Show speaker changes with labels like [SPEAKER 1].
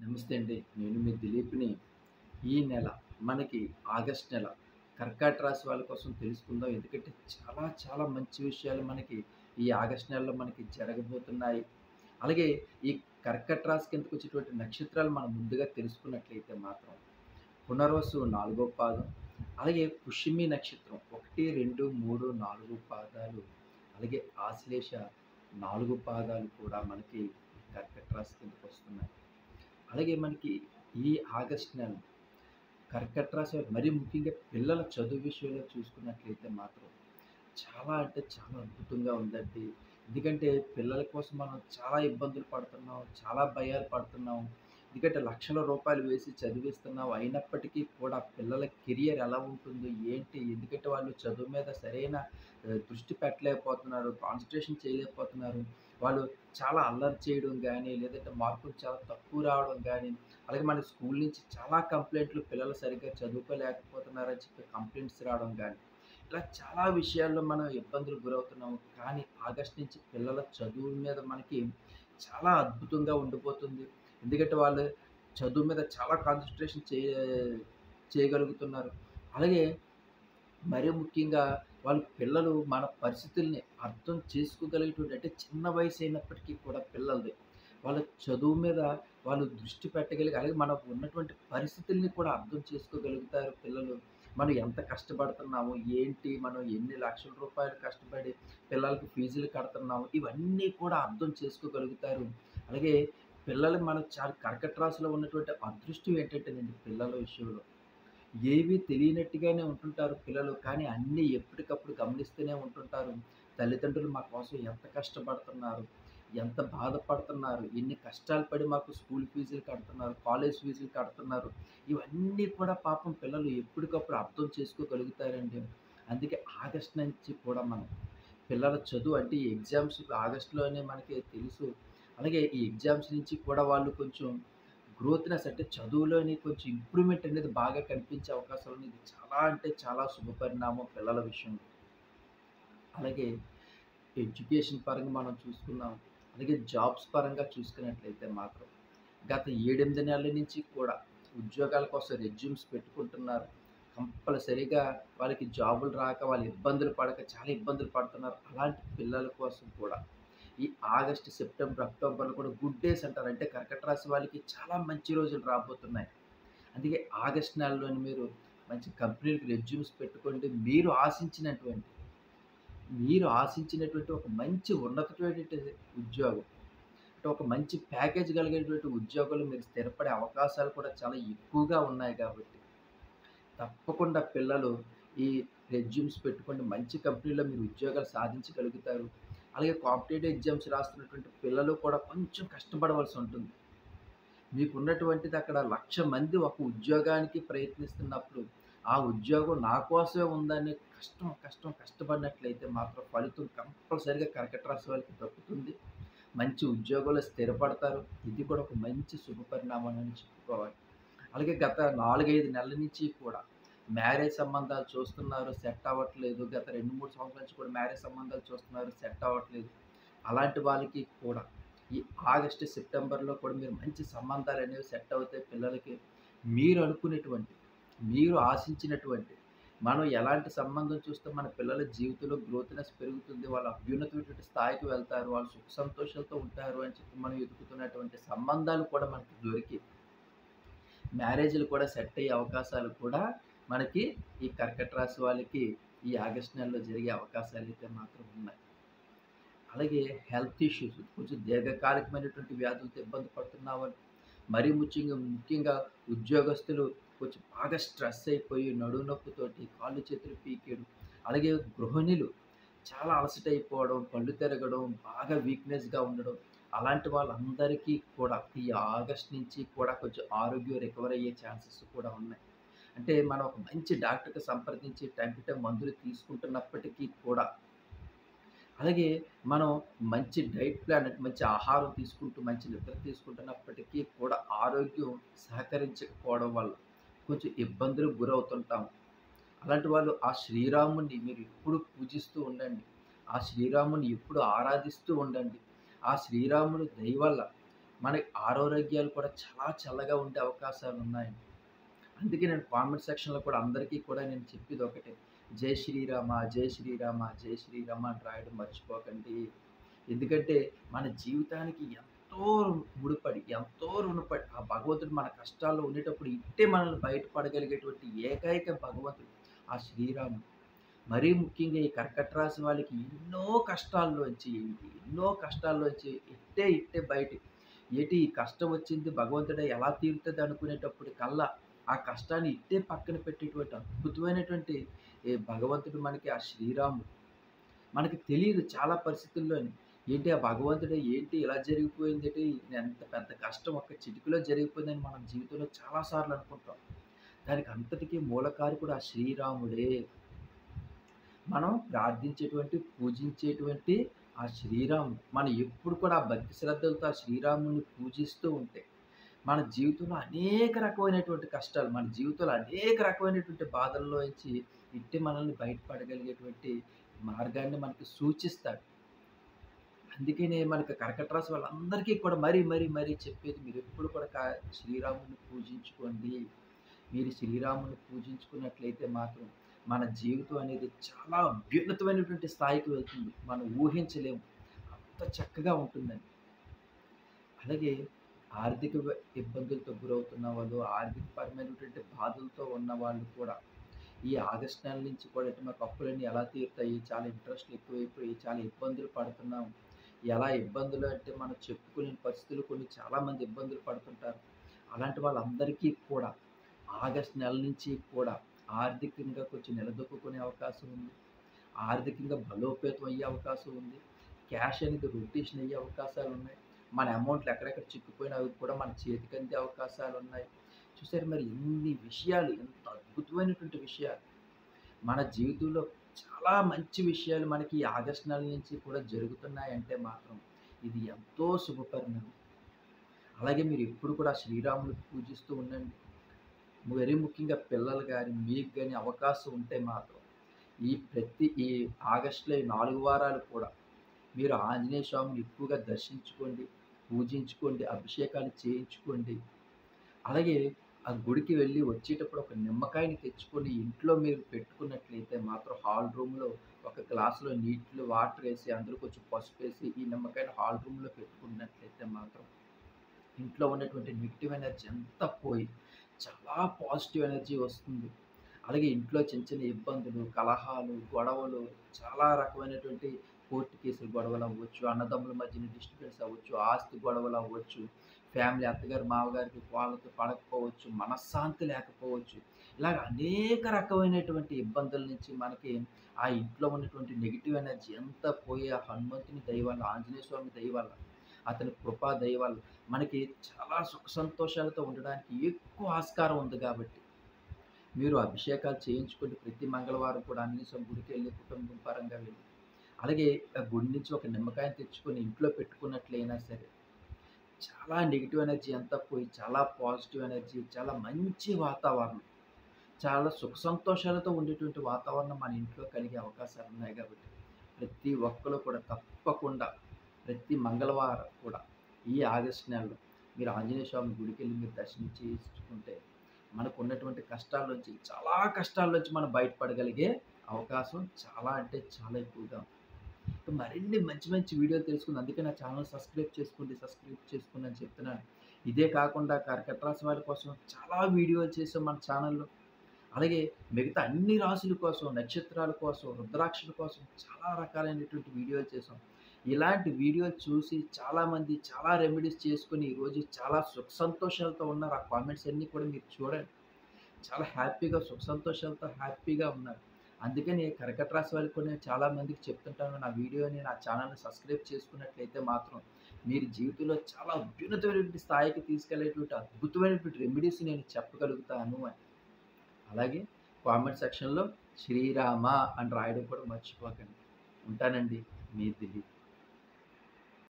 [SPEAKER 1] నమస్తే అండి. నేను మీ దిలీప్‌ని. ఈ నెల మనకి ఆగస్ట్ నెల కర్కాటక రాశి వాళ్ళ కోసం తెలుసుకుందాం. ఎందుకంటే చాలా చాలా మంచి విషయాలు మనకి ఈ ఆగస్ట్ నెలలో మనకి జరగబోతున్నాయి. అలాగే ఈ కర్కాటక రాశి కిందకొచ్చేటువంటి నక్షత్రాలు మనం ముందుగా తెలుసుకున్నట్లయితే మాత్రం పునర్వసు 4 పాదం, అలాగే పుష్యమి నక్షత్రం 1, 2, 3, 4 పాదాలు, అలాగే ఆశ్లేష 4 పాదాలు కూడా మనకి కర్కాటక రాశి కిందకొస్తున్నాయి. అలాగే మనకి ఈ ఆగస్ట్ నెల కర్కట రాశి వారు మరీ ముఖ్యంగా పిల్లల చదువు విషయంలో చూసుకున్నట్లయితే మాత్రం చాలా అంటే చాలా అద్భుతంగా ఉందండి. ఎందుకంటే పిల్లల కోసం మనం చాలా ఇబ్బందులు పడుతున్నాం. చాలా భయాలు పడుతున్నాం. ఎందుకంటే లక్షల రూపాయలు వేసి చదివిస్తున్నాం. అయినప్పటికీ కూడా పిల్లల కెరియర్ ఎలా ఉంటుంది? ఏంటి? ఎందుకంటే వాళ్ళు చదువు మీద సరైన దృష్టి పెట్టలేకపోతున్నారు. కాన్సంట్రేషన్ చేయలేకపోతున్నారు. వాళ్ళు చాలా అల్లరి చేయడం గానీ, లేదంటే మార్కులు చాలా తక్కువ రావడం గానీ, అలాగే మన స్కూల్ నుంచి చాలా కంప్లెయింట్లు పిల్లలు సరిగ్గా చదువుకోలేకపోతున్నారని చెప్పి కంప్లెయింట్స్ రావడం గానీ, ఇలా చాలా విషయాల్లో మనం ఇబ్బందులకు గురవుతున్నాము. కానీ ఆగస్ట్ నుంచి పిల్లల చదువు మీద మనకి చాలా అద్భుతంగా ఉండిపోతుంది. ఎందుకంటే వాళ్ళు చదువు మీద చాలా కాన్సంట్రేషన్ చేయగలుగుతున్నారు. అలాగే మరీ ముఖ్యంగా వాళ్ళ పిల్లలు మన పరిస్థితుల్ని అర్థం చేసుకోగలిగేటువంటి అంటే చిన్న వయసు అయినప్పటికీ కూడా పిల్లలది. వాళ్ళ చదువు మీద వాళ్ళు దృష్టి పెట్టగలిగి అలాగే మనకు ఉన్నటువంటి పరిస్థితుల్ని కూడా అర్థం చేసుకోగలుగుతారు పిల్లలు. మనం ఎంత కష్టపడుతున్నాము, ఏంటి, మనం ఎన్ని లక్షల రూపాయలు కష్టపడి పిల్లలకి ఫీజులు కడుతున్నాము, ఇవన్నీ కూడా అర్థం చేసుకోగలుగుతారు. అలాగే పిల్లలు మనకు చాలా కర్కట రాశిలో ఉన్నటువంటి అదృష్టం ఏంటంటేనండి పిల్లల విషయంలో ఏవి తెలియనట్టుగానే ఉంటుంటారు పిల్లలు. కానీ అన్నీ ఎప్పటికప్పుడు గమనిస్తూనే ఉంటుంటారు. తల్లిదండ్రులు మా కోసం ఎంత కష్టపడుతున్నారు, ఎంత బాధపడుతున్నారు, ఎన్ని కష్టాలు పడి మాకు స్కూల్ ఫీజులు కడుతున్నారు, కాలేజ్ ఫీజులు కడుతున్నారు. ఇవన్నీ కూడా పాపం పిల్లలు ఎప్పటికప్పుడు అర్థం చేసుకోగలుగుతారండి. అందుకే ఆగస్ట్ నుంచి కూడా మనం పిల్లల చదువు అంటే ఈ ఎగ్జామ్స్ ఆగస్ట్‌లోనే మనకి తెలుసు. అలాగే ఈ ఎగ్జామ్స్ నుంచి కూడా వాళ్ళు కొంచెం గ్రోత్‌నెస్ అంటే చదువులోని కొంచెం ఇంప్రూవ్‌మెంట్ అనేది బాగా కనిపించే అవకాశాలు ఉన్నాయి. ఇది చాలా అంటే చాలా శుభపరిణామం పిల్లల విషయంలో. అలాగే ఎడ్యుకేషన్ పరంగా మనం చూసుకున్నాం. అలాగే జాబ్స్ పరంగా చూసుకున్నట్లయితే మాత్రం గత 7, 8 నెలల నుంచి కూడా ఉద్యోగాల కోసం రెజ్యూమ్స్ పెట్టుకుంటున్నారు. కంపల్సరీగా వాళ్ళకి జాబులు రాక వాళ్ళు ఇబ్బందులు పడక చాలా ఇబ్బందులు పడుతున్నారు. అలాంటి పిల్లల కోసం కూడా ఈ ఆగస్ట్, సెప్టెంబర్, అక్టోబర్‌లో కూడా గుడ్ డేస్ అంటారు. అంటే కర్కట రాశి వాళ్ళకి చాలా మంచి రోజులు రాబోతున్నాయి. అందుకే ఆగస్ట్ నెలలోని మీరు మంచి కంపెనీ‌లకి రెజ్యూమ్స్ పెట్టుకోండి. మీరు ఆశించినటువంటి ఒక మంచి ఉన్నతమైనటువంటి ఉద్యోగం. అంటే ఒక మంచి ప్యాకేజ్ కలిగినటువంటి ఉద్యోగాలు మీరు స్థిరపడే అవకాశాలు కూడా చాలా ఎక్కువగా ఉన్నాయి కాబట్టి, తప్పకుండా పిల్లలు ఈ రెజ్యూమ్స్ పెట్టుకోండి. మంచి కంపెనీలో మీరు ఉద్యోగాలు సాధించగలుగుతారు. అలాగే కాంపిటేటివ్ ఎగ్జామ్స్ రాస్తున్నటువంటి పిల్లలు కూడా కొంచెం కష్టపడవలసి ఉంటుంది. మీకున్నటువంటిది అక్కడ 1,00,000 మంది ఒక ఉద్యోగానికి ప్రయత్నిస్తున్నప్పుడు, ఆ ఉద్యోగం నా కోసమే ఉందని కష్టపడినట్లయితే మాత్రం ఫలితం కంపల్సరీగా కర్కట రాశి వాళ్ళకి దక్కుతుంది. మంచి ఉద్యోగంలో స్థిరపడతారు. ఇది కూడా ఒక మంచి శుభపరిణామం అని చెప్పుకోవాలి. అలాగే గత 4, 5 నెలల నుంచి కూడా మ్యారేజ్ సంబంధాలు చూస్తున్నారు, సెట్ అవ్వట్లేదు. గత 2, 3 సంవత్సరాల నుంచి కూడా మ్యారేజ్ సంబంధాలు చూస్తున్నారు, సెట్ అవ్వట్లేదు. అలాంటి వాళ్ళకి కూడా ఈ ఆగస్టు, సెప్టెంబర్‌లో కూడా మీరు మంచి సంబంధాలనేవి సెట్ అవుతాయి పిల్లలకి. మీరు అనుకునేటువంటి, మీరు ఆశించినటువంటి, మనం ఎలాంటి సంబంధం చూస్తే మన పిల్లల జీవితంలో గ్రోత్‌నెస్ పెరుగుతుంది. వాళ్ళు అభ్యున్నతమైనటువంటి స్థాయికి వెళ్తారు. వాళ్ళు సుఖ సంతోషాలతో ఉంటారు అని చెప్పి మనం వెతుకుతున్నటువంటి సంబంధాలు కూడా మనకి దొరికి మ్యారేజ్‌లు కూడా సెట్ అయ్యే అవకాశాలు కూడా మనకి ఈ కర్కట రాశి వాళ్ళకి ఈ ఆగస్ట్ నెలలో జరిగే అవకాశాలైతే మాత్రం ఉన్నాయి. అలాగే హెల్త్ ఇష్యూస్ కొంచెం దీర్ఘకాలికమైనటువంటి వ్యాధులతో ఇబ్బంది పడుతున్నామని, మరీ ముఖ్యంగా ఉద్యోగస్తులు కొంచెం బాగా స్ట్రెస్ అయిపోయి నడుము నొప్పితోటి కాళ్ళు చేతులు పీకేయడం, అలాగే గృహిణులు చాలా అలసట అయిపోవడం, కళ్ళు తిరగడం, బాగా వీక్‌నెస్‌గా ఉండడం, అలాంటి వాళ్ళందరికీ కూడా ఈ ఆగస్ట్ నుంచి కూడా కొంచెం ఆరోగ్యం రికవర్ అయ్యే ఛాన్సెస్ కూడా ఉన్నాయి. అంటే మనం ఒక మంచి డాక్టర్‌కి సంప్రదించి టైమ్ టు టైమ్ మందులు తీసుకుంటున్నప్పటికీ కూడా అలాగే మనం మంచి డైట్ ప్లాన్ అంటే మంచి ఆహారం తీసుకుంటూ, మంచి నిద్ర తీసుకుంటున్నప్పటికీ కూడా ఆరోగ్యం సహకరించకపోవడం వల్ల కొంచెం ఇబ్బందులకు గురవుతుంటాం. అలాంటి వాళ్ళు ఆ శ్రీరాముడిని మీరు ఎప్పుడు పూజిస్తూ ఉండండి. ఆ శ్రీరాముడిని ఎప్పుడు ఆరాధిస్తూ ఉండండి. ఆ శ్రీరాముడి దయ వల్ల మనకి ఆరోగ్యాలు కూడా చాలా చల్లగా ఉండే అవకాశాలున్నాయండి. అందుకే నేను కామెంట్ సెక్షన్‌లో కూడా అందరికీ కూడా నేను చెప్పేది ఒకటే. జై శ్రీరామ, జై శ్రీరామ, జై శ్రీరామ అని రాయడం మర్చిపోకండి. ఎందుకంటే మన జీవితానికి ఎంతో ముడిపడి, ఎంతో రుణపడి ఆ భగవంతుడు మన కష్టాల్లో ఉండేటప్పుడు ఇట్టే మనల్ని బయటపడగలిగేటువంటి ఏకైక భగవంతుడు ఆ శ్రీరాముడు. మరీ ముఖ్యంగా ఈ కర్కట రాశి వాళ్ళకి ఎన్నో కష్టాల్లోంచి ఇట్టే బయటికి ఏటి ఈ కష్టం వచ్చింది భగవంతుడే ఎలా తీరుతది అనుకునేటప్పుడు కల్లా ఆ కష్టాన్ని ఇట్టే పక్కన పెట్టేటువంటి అద్భుతమైనటువంటి భగవంతుడు మనకి ఆ శ్రీరాముడు. మనకి తెలీదు చాలా పరిస్థితుల్లోని. ఏంటి ఆ భగవంతుడే ఏంటి ఇలా జరిగిపోయిందేటి? ఎంత పెద్ద కష్టం ఒక్క చిటికలో జరిగిపోయిందని మనం జీవితంలో చాలా సార్లు అనుకుంటాం. దానికి అంతటికి మూలకారకుడు ఆ శ్రీరాముడే. మనం ప్రార్థించేటువంటి, పూజించేటువంటి ఆ శ్రీరాముడు. మనం ఎప్పుడు కూడా ఆ భక్తి శ్రద్ధలతో ఆ శ్రీరాముడిని పూజిస్తూ ఉంటే, మన జీవితంలో అనేక రకమైనటువంటి కష్టాలు, మన జీవితంలో అనేక రకమైనటువంటి బాధల్లోంచి ఇట్టి మనల్ని బయటపడగలిగేటువంటి మార్గాన్ని మనకి సూచిస్తాడు. అందుకనే మనకి కర్కట రాశి వాళ్ళందరికీ కూడా మరీ చెప్పేది మీరెప్పుడు కూడా శ్రీరాముడిని పూజించుకోండి. మీరు శ్రీరాముడిని పూజించుకున్నట్లయితే మాత్రం మన జీవితం అనేది చాలా అత్యున్నతమైనటువంటి స్థాయికి వెళ్తుంది. మనం ఊహించలేము. అంత చక్కగా ఉంటుందండి. అలాగే ఆర్థిక ఇబ్బందులతో గురవుతున్న వాళ్ళు, ఆర్థికపరమైనటువంటి బాధలతో ఉన్నవాళ్ళు కూడా ఈ ఆగస్టు నెల నుంచి కూడా మాకు అప్పులన్నీ ఎలా తీరుతాయి? చాలా ఇంట్రెస్ట్‌లు ఎక్కువైపోయి చాలా ఇబ్బందులు పడుతున్నాం. ఎలా ఇబ్బందులు అంటే మనం చెప్పుకోలేని పరిస్థితులు కొన్ని చాలామంది ఇబ్బందులు పడుతుంటారు. అలాంటి వాళ్ళందరికీ కూడా ఆగస్టు నెల నుంచి కూడా ఆర్థికంగా కొంచెం నిలదొక్కుకునే అవకాశం ఉంది. ఆర్థికంగా బలోపేతం అయ్యే అవకాశం ఉంది. క్యాష్ అనేది రొటేషన్ అయ్యే అవకాశాలున్నాయి. మన అమౌంట్‌లు ఎక్కడెక్కడ చిక్కుపోయినా అవి కూడా మన చేతికందే అవకాశాలున్నాయి. చూసారు మరి ఇన్ని విషయాలు ఎంత అద్భుతమైనటువంటి విషయాలు. మన జీవితంలో చాలా మంచి విషయాలు మనకి ఈ ఆగస్టు నెల నుంచి కూడా జరుగుతున్నాయంటే మాత్రం ఇది ఎంతో శుభపరిణామం. అలాగే మీరు ఎప్పుడు కూడా శ్రీరాముడిని పూజిస్తూ ఉండండి. మరీ ముఖ్యంగా పిల్లలు గాని, మీకు గాని అవకాశం ఉంటే మాత్రం ఈ ఆగస్టులో ఈ 4 వారాలు కూడా మీరు ఆంజనేయ స్వామిని ఎక్కువగా దర్శించుకోండి, పూజించుకోండి, అభిషేకాలు చేయించుకోండి. అలాగే ఆ గుడికి వెళ్ళి వచ్చేటప్పుడు ఒక నిమ్మకాయని తెచ్చుకొని ఇంట్లో మీరు పెట్టుకున్నట్లయితే మాత్రం హాల్ రూమ్‌లో ఒక గ్లాస్‌లో వాటర్ ఏసి అందులో కొంచెం పసుపేసి ఈ నిమ్మకాయని హాల్ రూమ్‌లో పెట్టుకున్నట్లయితే మాత్రం ఇంట్లో ఉన్నటువంటి నెగెటివ్ ఎనర్జీ అంతా పోయి చాలా పాజిటివ్ ఎనర్జీ వస్తుంది. అలాగే ఇంట్లో చిన్న ఇబ్బందులు, కలహాలు, గొడవలు చాలా రకమైనటువంటి కోర్టు కేసులు గొడవలవ్వచ్చు, అన్నదమ్ముల మధ్యన డిస్టర్బెన్స్ అవ్వచ్చు, ఆస్తి గొడవలవ్వచ్చు, ఫ్యామిలీ అత్తగారు, మామగారికి వాళ్ళతో పడకపోవచ్చు, మనశ్శాంతి లేకపోవచ్చు. ఇలాగ అనేక రకమైనటువంటి ఇబ్బందుల నుంచి మనకి ఆ ఇంట్లో ఉన్నటువంటి నెగెటివ్ ఎనర్జీ అంతా పోయి ఆ హనుమంతుని దయ వల్ల, ఆంజనేయ స్వామి దయ వల్ల, అతని కృపా దయ వల్ల మనకి చాలా సుఖ సంతోషాలతో ఉండడానికి ఎక్కువ ఆస్కారం ఉంది కాబట్టి మీరు అభిషేకాలు చేయించుకోండి. ప్రతి మంగళవారం కూడా ఆంజనేయ స్వామి గుడికెళ్ళి కుటుంబం పరంగా వెళ్ళి. అలాగే ఆ గుడి నుంచి ఒక నిమ్మకాయని తెచ్చుకొని ఇంట్లో పెట్టుకున్నట్లయినా సరే, చాలా నెగెటివ్ ఎనర్జీ అంతా పోయి చాలా పాజిటివ్ ఎనర్జీ, చాలా మంచి వాతావరణం, చాలా సుఖ సంతోషాలతో ఉండేటువంటి వాతావరణం మన ఇంట్లో కలిగే అవకాశాలున్నాయి కాబట్టి, ప్రతి ఒక్కళ్ళు కూడా తప్పకుండా ప్రతి మంగళవారం కూడా ఈ ఆగస్టు నెలలో మీరు ఆంజనేయ స్వామి గుడికెళ్ళి మీరు దర్శనం చేసుకుంటే మనకున్నటువంటి చాలా కష్టాల నుంచి మనం బయటపడగలిగే అవకాశం చాలా అంటే చాలా ఎక్కువగా ఉంది. మరిన్ని మంచి వీడియోలు తెలుసుకుందాం. అందుకే నా ఛానల్ సబ్స్క్రైబ్ చేసుకోండి అని చెప్తున్నాను. ఇదే కాకుండా కర్కట రాశి వారి కోసం చాలా వీడియోలు చేసాం మన ఛానల్‌లో. అలాగే మిగతా అన్ని రాశుల కోసం, నక్షత్రాల కోసం, రుద్రాక్షల కోసం చాలా రకాలైనటువంటి వీడియోలు చేసాం. ఇలాంటి వీడియోలు చూసి చాలామంది చాలా రెమెడీస్ చేసుకొని ఈరోజు చాలా సుఖ సంతోషాలతో ఉన్నారు. ఆ కామెంట్స్ అన్నీ కూడా మీరు చూడండి. చాలా హ్యాపీగా సుఖ సంతోషాలతో హ్యాపీగా ఉన్నారు. అందుకని కర్కట రాశి వాళ్ళకి కూడా నేను చాలామందికి చెప్తుంటాను. నా వీడియోని, నా ఛానల్‌ని సబ్స్క్రైబ్ చేసుకున్నట్లయితే మాత్రం మీరు జీవితంలో చాలా అత్యున్నతమైనటువంటి స్థాయికి తీసుకెళ్ళేటువంటి అద్భుతమైనటువంటి రెమెడీస్ నేను చెప్పగలుగుతాను అని. అలాగే కామెంట్ సెక్షన్‌లో శ్రీరామ అని రాయడం కూడా మర్చిపోకండి. ఉంటానండి. మీ దిలీప్.